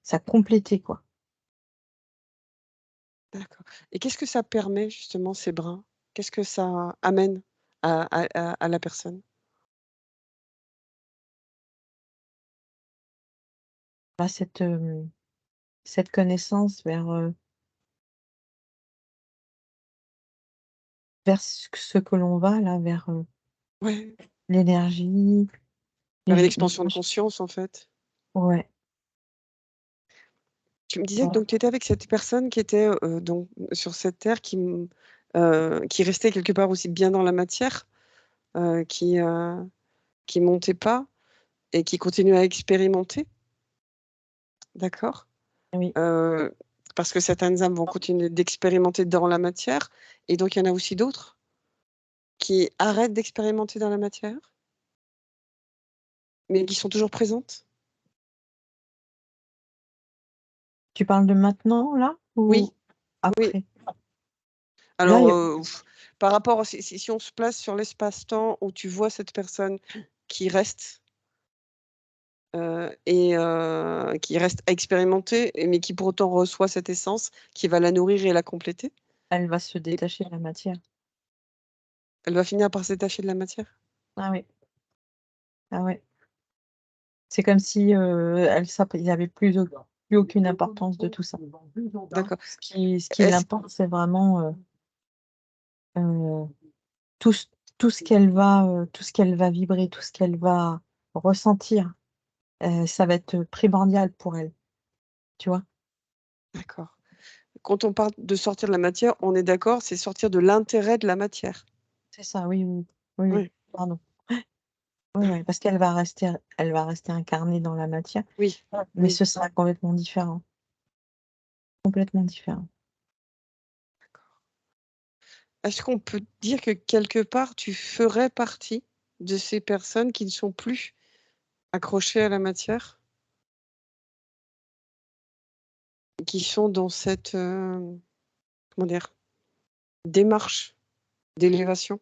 ça complétait, quoi. d'accord et qu'est-ce que ça permet justement ces brins? Qu'est-ce que ça amène à la personne? Là, cette connaissance vers ce que l'on va là, vers, Ouais, l'énergie, vers une les expansion de conscience, en fait. ouais, Tu me disais que ouais, donc tu étais avec cette personne qui était, donc sur cette terre qui restait quelque part aussi bien dans la matière, heu, qui, heu, qui montait pas et qui continuait à expérimenter, d'accord? oui. Heu, Parce que certaines âmes vont continuer d'expérimenter dans la matière et donc il y en a aussi d'autres qui arrêtent d'expérimenter dans la matière, mais qui sont toujours présentes? Tu parles de maintenant, là, ou Oui, oui. après? Là, Alors, il y a par rapport à si on se place sur l'espace-temps où tu vois cette personne qui reste, qui reste à expérimenter mais qui pour autant reçoit cette essence qui va la nourrir et la compléter elle va se et détacher de la matière. elle va finir par se détacher de la matière? Ah oui, ah ouais. C'est comme si, il y avait plus aucune importance de tout ça. D'accord. Ce qui Est-ce l'importe, c'est vraiment, heu, tout ce tout ce qu'elle va vibrer, tout ce qu'elle va ressentir, ça va être primordial pour elle, tu vois? D'accord. Quand on parle de sortir de la matière, on est d'accord, c'est sortir de l'intérêt de la matière? C'est ça, oui, oui. Oui, oui, Oui. pardon. Oui, oui, parce qu'elle va rester incarnée dans la matière, Oui, mais oui, ce sera complètement différent. complètement différent. D'accord. Est-ce qu'on peut dire que quelque part, tu ferais partie de ces personnes qui ne sont plus accrochées à la matière? Qui sont dans cette, comment dire? Démarche d'élévation?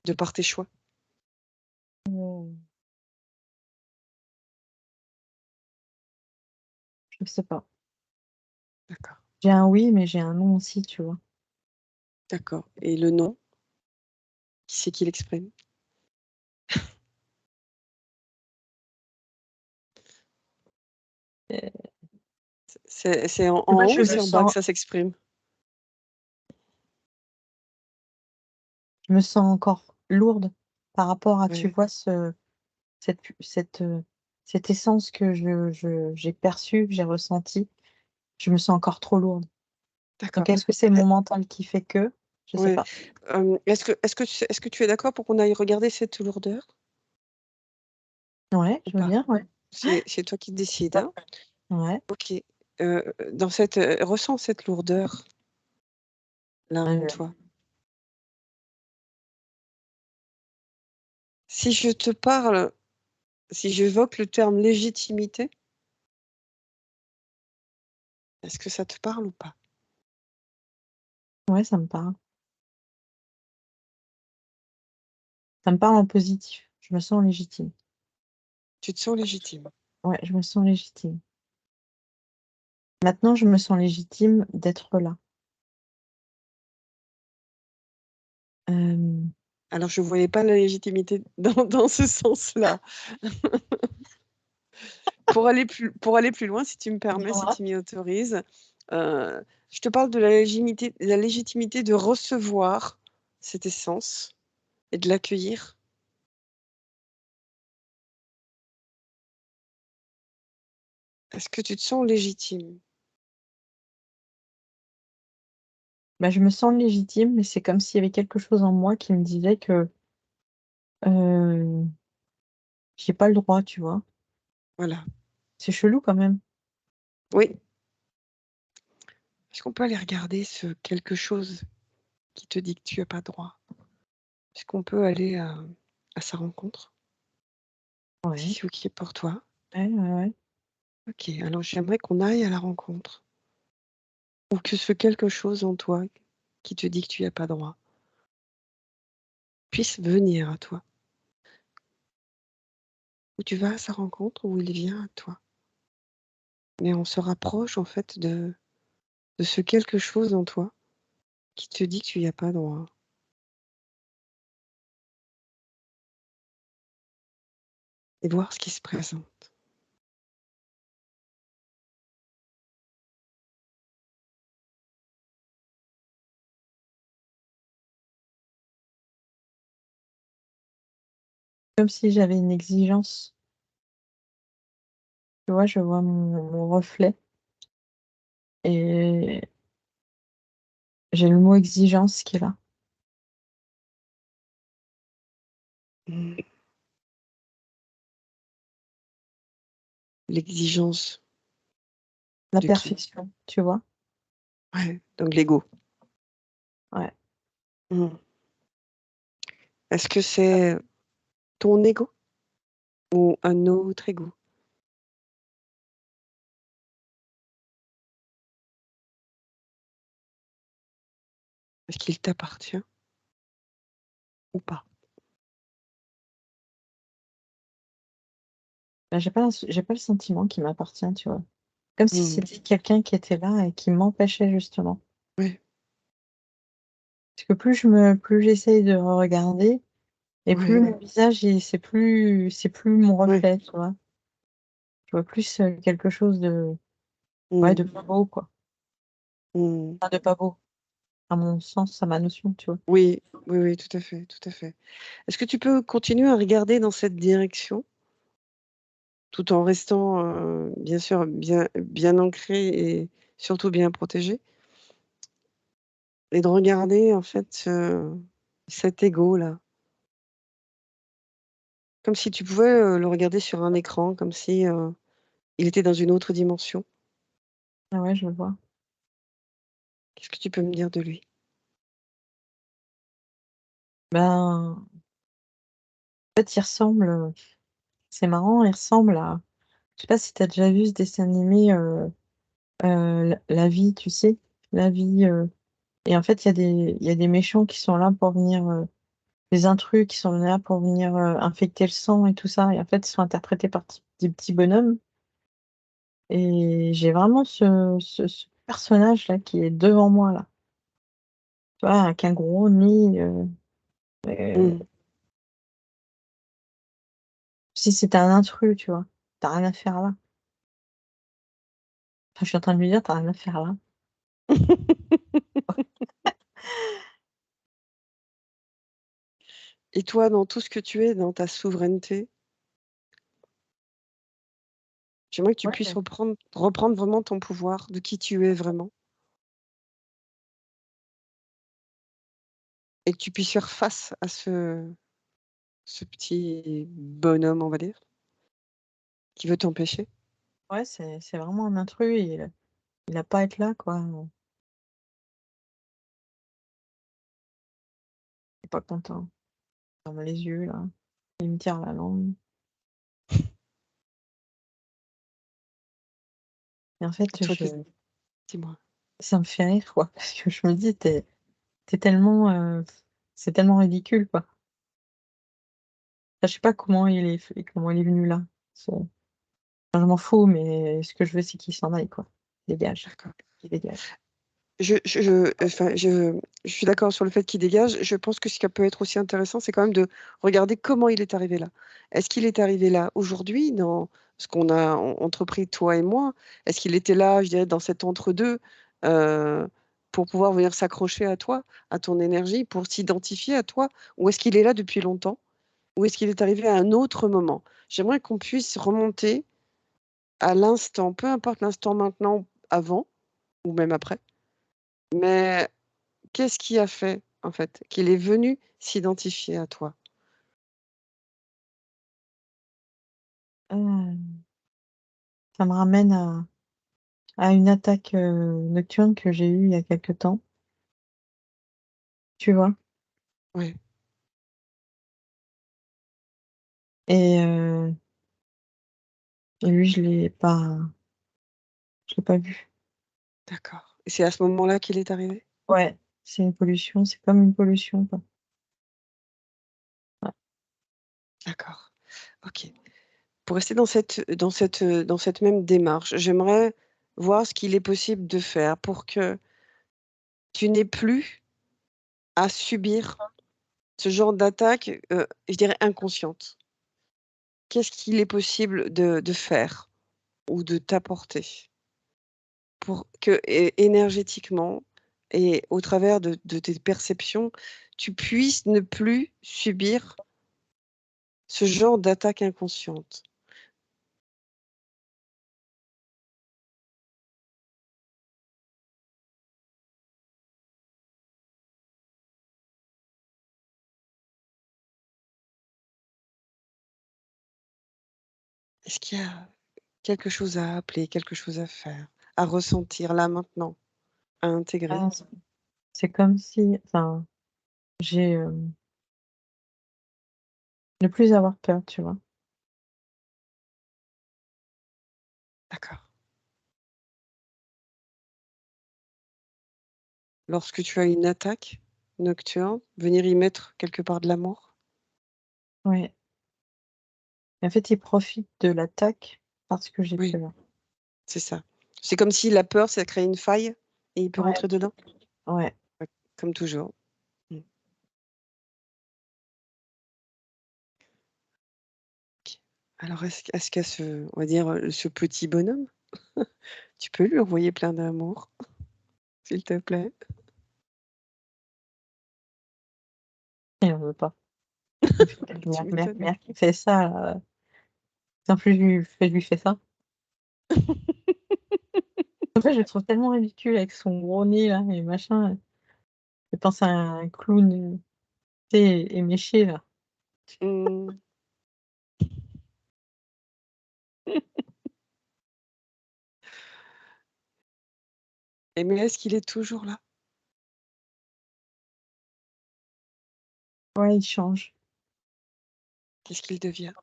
De par tes choix? Mmh. Je sais pas. D'accord, J'ai un oui, mais j'ai un non aussi, tu vois? d'accord, et le non, qui c'est qui l'exprime? Et C'est en tu vois, haut ou c'est en bas que ça s'exprime? je me sens encore lourde par rapport à, tu Ouais, vois, cette essence que j'ai perçue, que j'ai ressentie. Je me sens encore trop lourde. d'accord. Donc est-ce que c'est Eh mon mental qui fait que? Je sais ouais, pas. est-ce que tu es d'accord pour qu'on aille regarder cette lourdeur Ouais, ou je veux pas? bien, ouais. C'est toi qui décides, hein? Ouais. OK, dans cette, ressens cette lourdeur là en Heu, toi. Si je te parle, si j'évoque le terme légitimité, est-ce que ça te parle ou pas? ouais, ça me parle. Ça me parle en positif. Je me sens légitime. Tu te sens légitime? Ouais, je me sens légitime. Maintenant, je me sens légitime d'être là. Hem, Alors je voyais pas la légitimité dans ce sens-là. Pour aller plus loin, si tu me permets, si Dis-moi? tu m'y autorises, je te parle de la légitimité de recevoir cette essence et de l'accueillir. Est-ce que tu te sens légitime? Bah, je me sens légitime, mais c'est comme s'il y avait quelque chose en moi qui me disait que, heu, j'ai pas le droit, tu vois? Voilà. C'est chelou quand même. Oui. Est-ce qu'on peut aller regarder ce quelque chose qui te dit que tu as pas droit? Est-ce qu'on peut aller à sa rencontre? Si Ouais, c'est OK pour toi? ouais, ouais, ouais. OK, alors j'aimerais qu'on aille à la rencontre ou que ce quelque chose en toi qui te dit que tu y as pas droit puisse venir à toi. Ou tu vas à sa rencontre ou il vient à toi. Mais on se rapproche en fait de ce quelque chose en toi qui te dit que tu y as pas droit et voir ce qui se présente. Comme si j'avais une exigence. Tu vois, je vois mon reflet et j'ai le mot exigence qui est là. Mmh. L'exigence La de qui? perfection, tu vois? Ouais, donc l'ego. Ouais. Mmh. Est-ce que c'est ton ego ou un autre ego? Est-ce qu'il t'appartient ou pas? Bah, j'ai pas le sentiment qu'il m'appartient, tu vois? Comme si Mmh. c'était quelqu'un qui était là et qui m'empêchait justement. Ouais, Parce que plus j'essaye de regarder et plus ouais, mon visage c'est plus mon ouais. reflet, tu vois? Je vois plus, quelque chose de ouais, Mmh. de pas beau, quoi. Mmh. Enfin de pas beau, à mon sens, à ma notion, tu vois? Oui, oui, oui, tout à fait, tout à fait. Est-ce que tu peux continuer à regarder dans cette direction, tout en restant, bien sûr bien ancré et surtout bien protégé? Et de regarder en fait, cet ego-là Comme si tu pouvais, le regarder sur un écran, comme si, il était dans une autre dimension. Ah ouais, je vois. Qu'est-ce que tu peux me dire de lui? Ben, en fait, il ressemble, c'est marrant, il ressemble à, je sais pas si tu as déjà vu ce dessin animé, La Vie, tu sais? La Vie, et en fait, il y a des méchants qui sont là pour venir, des intrus qui sont là pour venir, infecter le sang et tout ça, et en fait, ils sont interprétés par des petits bonhommes, et j'ai vraiment ce personnage-là qui est devant moi là, tu vois? Avec un gros nez, heu, Mmh. si c'était un intrus, tu vois? Tu as rien à faire là. Enfin, je suis en train de lui dire: «Tu as rien à faire là». Et toi, dans tout ce que tu es, dans ta souveraineté, j'aimerais que tu puisses Ouais, reprendre vraiment ton pouvoir de qui tu es vraiment et que tu puisses faire face à ce petit bonhomme, on va dire, qui veut t'empêcher. ouais, c'est vraiment un intrus, et il a pas à être là, quoi, il est pas content. Il ferme les yeux là, il me tire la langue, et en Et fait, toi, dis-moi? ça me fait rire, quoi, parce que je me dis: «Tu es tellement, c'est tellement ridicule, quoi». Enfin, je sais pas comment il est venu là. C'est Enfin, je m'en fous, mais ce que je veux, c'est qu'il s'en aille, quoi. Dégage, D'accord. qu'il dégage. Enfin, je suis d'accord sur le fait qu'il dégage. Je pense que ce qui peut être aussi intéressant, c'est quand même de regarder comment il est arrivé là. Est-ce qu'il est arrivé là aujourd'hui dans ce qu'on a entrepris toi et moi? Est-ce qu'il était là, je dirais, dans cet entre-deux, pour pouvoir venir s'accrocher à toi, à ton énergie, pour s'identifier à toi? Ou est-ce qu'il est là depuis longtemps? Ou est-ce qu'il est arrivé à un autre moment? J'aimerais qu'on puisse remonter à l'instant, peu importe l'instant maintenant, avant ou même après, mais qu'est-ce qui a fait, en fait, qu'il est venu s'identifier à toi? Heu, Ça me ramène à une attaque, nocturne que j'ai eue il y a quelque temps, tu vois? Oui, Et et lui, je l'ai pas vu. d'accord, et c'est à ce moment-là qu'il est arrivé? Ouais, c'est comme une pollution, quoi. Ouais. D'accord, OK. Pour rester dans cette même démarche, j'aimerais voir ce qu'il est possible de faire pour que tu n'aies plus à subir ce genre d'attaque, je dirais inconsciente. Qu'est-ce qu'il est possible de faire ou de t'apporter pour que énergétiquement et au travers de tes perceptions, tu puisses ne plus subir ce genre d'attaque inconsciente? Est-ce qu'il y a quelque chose à appeler, quelque chose à faire, à ressentir là maintenant, à intégrer? Ah, c'est comme si, enfin, j'ai, ne plus avoir peur, tu vois? D'accord. Lorsque tu as une attaque nocturne, venir y mettre quelque part de l'amour? Ouais. En fait, il profite de l'attaque parce que j'ai Oui, peur. c'est ça. C'est comme si la peur, ça crée une faille et il peut Ouais, rentrer dedans? ouais. Ouais, comme toujours. Mmh. OK. Alors est-ce qu'à ce on va dire, ce petit bonhomme, tu peux lui envoyer plein d'amour, s'il te plaît? Il en veut pas. Il me fait: Tu «Merde, merde, m'étonnes. merde, qui fait ça, en plus je lui fais ça». En fait, je le trouve tellement ridicule avec son gros nez là et machin, je pense à un clown, tu sais, éméché là. Mmh. Et mais est-ce qu'il est toujours là? Ouais, il change. Qu'est-ce qu'il devient?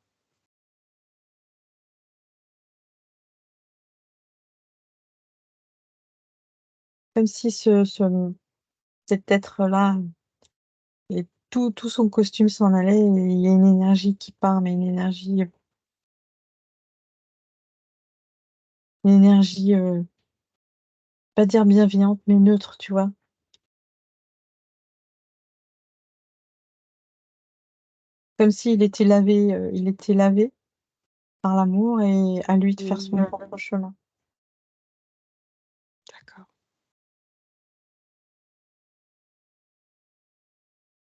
Comme si cet être-là et tout son costume s'en allait et il y a une énergie qui part, mais une énergie, pas dire bienveillante, mais neutre, tu vois? Comme s'il était lavé, il était lavé par l'amour et à lui de faire son Mmh. propre chemin. D'accord.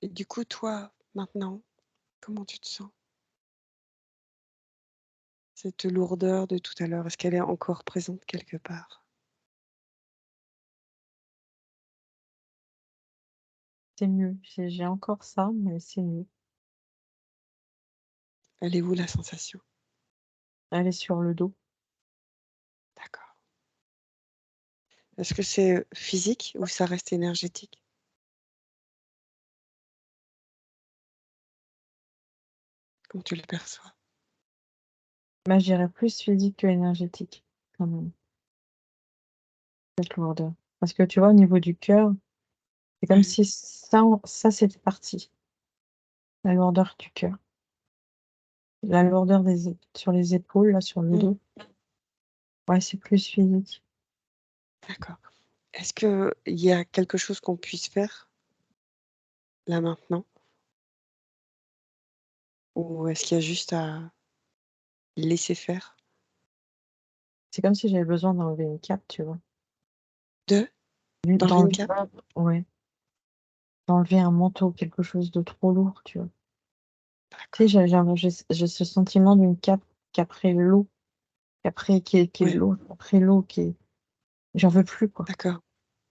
Et du coup, toi, maintenant, comment tu te sens? Cette lourdeur de tout à l'heure, est-ce qu'elle est encore présente quelque part? C'est mieux. J'ai encore ça, mais c'est mieux. Elle est où la sensation? Elle est sur le dos. D'accord. Est-ce que c'est, physique ou ça reste énergétique? Comment tu le perçois? Bah, je dirais plus physique que énergétique, quand même, cette lourdeur. Parce que tu vois, au niveau du cœur, c'est comme Ouais. si ça c'était parti, la lourdeur du cœur. La lourdeur sur les épaules, là, sur le Mmh. dos, ouais, c'est plus physique. D'accord. Est-ce qu'il y a quelque chose qu'on puisse faire, là, maintenant? Ou est-ce qu'il y a juste à laisser faire? C'est comme si j'avais besoin d'enlever une cape, tu vois? De d'enlever une D'enlever cape? ouais, d'enlever un manteau, quelque chose de trop lourd, tu vois? Tu sais, D'accord. j'ai ce sentiment d'une cape qu'après l'eau, qu'après qui est Ouais, lourde, après l'eau qui est j'en veux plus, quoi. d'accord.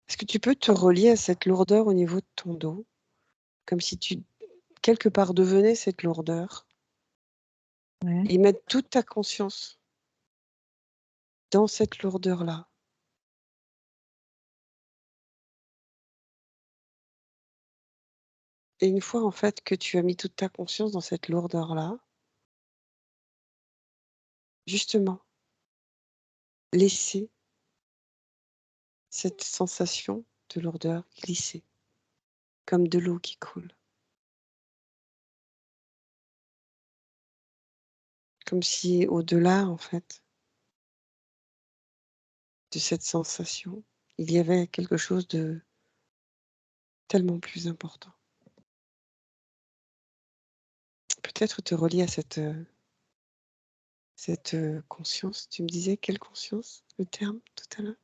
Est-ce que tu peux te relier à cette lourdeur au niveau de ton dos? Comme si tu, quelque part, devenais cette lourdeur Ouais. et mettre toute ta conscience dans cette lourdeur-là. Et une fois, en fait, que tu as mis toute ta conscience dans cette lourdeur-là, justement, laisser cette sensation de lourdeur glisser, comme de l'eau qui coule. Comme si au-delà, en fait, de cette sensation, il y avait quelque chose de tellement plus important. Peut-être te relier à cette conscience. Tu me disais quelle conscience? Le terme tout à l'heure?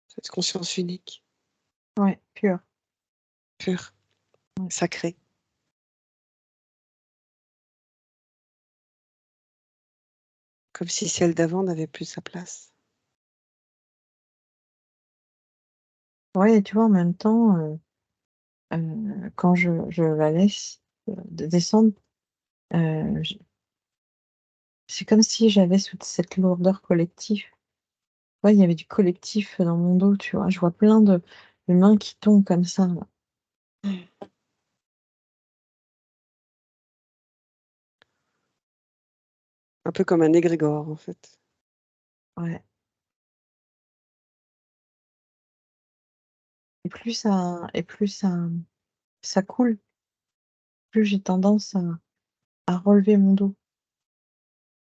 Cette conscience unique, Ouais, pur. pure, Ouais. sacrée, comme si celle d'avant n'avait plus sa place. Ouais et tu vois, en même temps, quand je la laisse, descendre, je c'est comme si j'avais cette lourdeur collective. Ouais, il y avait du collectif dans mon dos, tu vois? Je vois plein de mains qui tombent comme ça, là. Mmh. Un peu comme un égrégore, en fait. Ouais et plus ça coule, plus j'ai tendance à relever mon dos,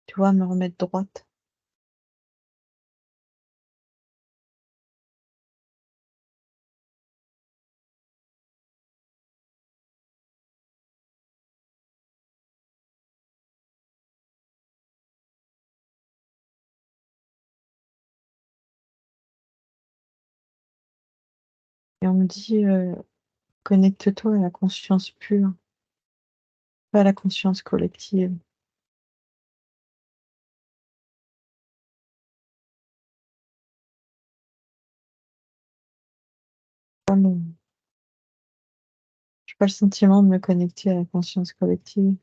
tu vois? À me remettre droite. Et on me dit, «Connecte-toi à la conscience pure, pas à la conscience collective». Pas le j'ai pas le sentiment de me connecter à la conscience collective.